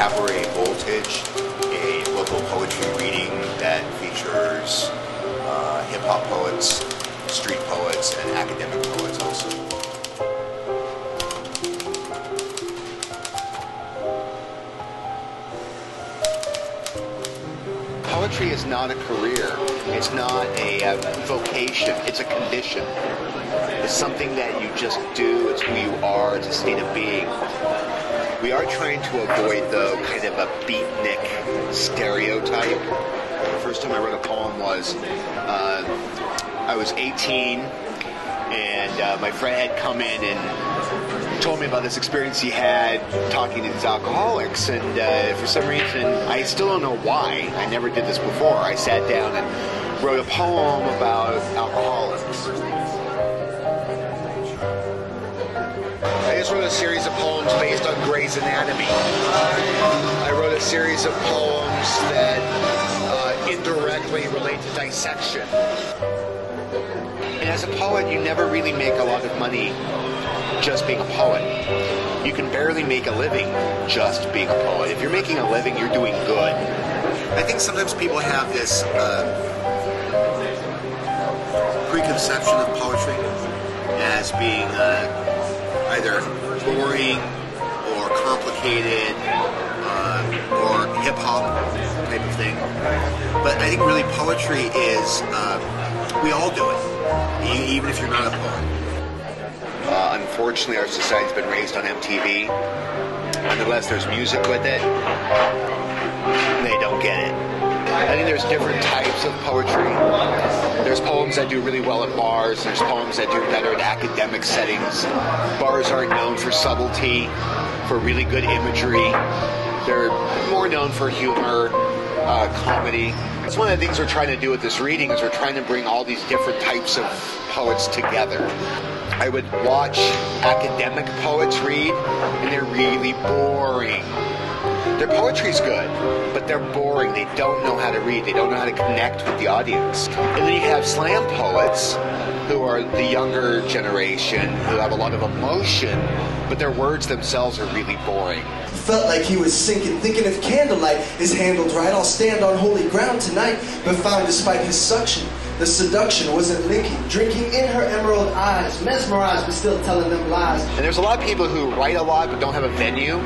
Cabaret Voltage, a local poetry reading that features hip-hop poets, street poets, and academic poets also. Poetry is not a career. It's not a vocation. It's a condition. It's something that you just do. It's who you are. It's a state of being. We are trying to avoid, though, kind of a beatnik stereotype. The first time I wrote a poem was, I was 18, and my friend had come in and told me about this experience he had talking to these alcoholics, and for some reason, I still don't know why, I never did this before, I sat down and wrote a poem about alcoholics. I just wrote a series of poems based on Grey's Anatomy. I wrote a series of poems that indirectly relate to dissection. And as a poet, you never really make a lot of money just being a poet. You can barely make a living just being a poet. If you're making a living, you're doing good. I think sometimes people have this preconception of poetry as being either boring or complicated or hip-hop type of thing. But I think really poetry is, we all do it, even if you're not a poet. Unfortunately, our society's been raised on MTV. Unless there's music with it, they don't get it. I think there's different types of poetry. There's poems that do really well at bars. There's poems that do better in academic settings. Bars aren't known for subtlety, for really good imagery. They're more known for humor, comedy. That's one of the things we're trying to do with this reading, is we're trying to bring all these different types of poets together. I would watch academic poets read, and they're really boring. Their poetry's good, but they're boring. They don't know how to read. They don't know how to connect with the audience. And then you have slam poets, who are the younger generation, who have a lot of emotion, but their words themselves are really boring. Felt like he was sinking, thinking if candlelight is handled right, I'll stand on holy ground tonight. But found despite his suction, the seduction wasn't linking, drinking in her emerald eyes, mesmerized but still telling them lies. And there's a lot of people who write a lot but don't have a venue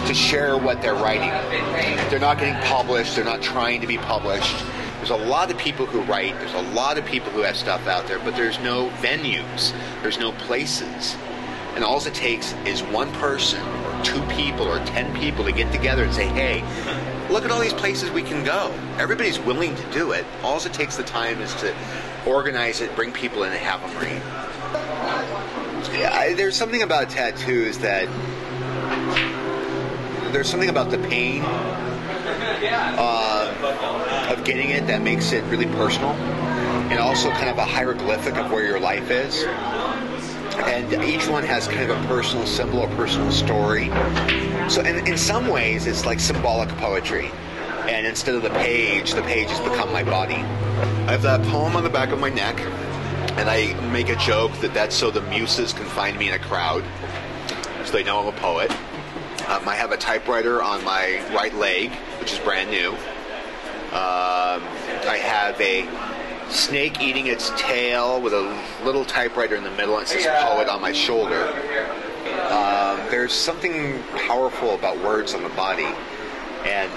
to share what they're writing. They're not getting published, they're not trying to be published. There's a lot of people who write, there's a lot of people who have stuff out there, but there's no venues, there's no places. And all it takes is one person, or two people, or 10 people to get together and say, hey, look at all these places we can go. Everybody's willing to do it. All it takes the time is to organize it, bring people in and have them read. Yeah, there's something about tattoos that, there's something about the pain of getting it that makes it really personal, and also kind of a hieroglyphic of where your life is. And each one has kind of a personal symbol, a personal story. So in some ways, it's like symbolic poetry. And instead of the page has become my body. I have that poem on the back of my neck, and I make a joke that that's so the muses can find me in a crowd, so they know I'm a poet. I have a typewriter on my right leg, which is brand new. I have a snake eating its tail with a little typewriter in the middle, and it says poet on my shoulder. There's something powerful about words on the body. And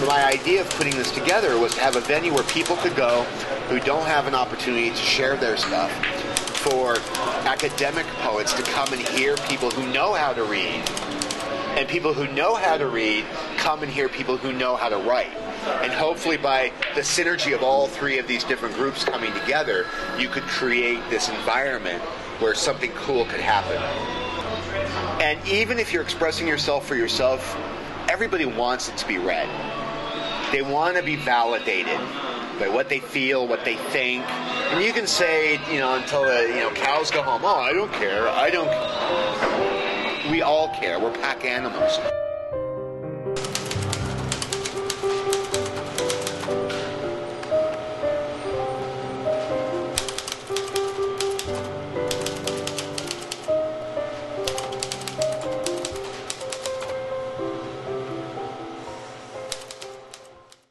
my idea of putting this together was to have a venue where people could go who don't have an opportunity to share their stuff, for academic poets to come and hear people who know how to read, and people who know how to read come and hear people who know how to write. And hopefully by the synergy of all three of these different groups coming together, you could create this environment where something cool could happen. And even if you're expressing yourself for yourself, everybody wants it to be read. They want to be validated by what they feel, what they think. And you can say, until the cows go home, oh, I don't care, we all care, we're pack animals.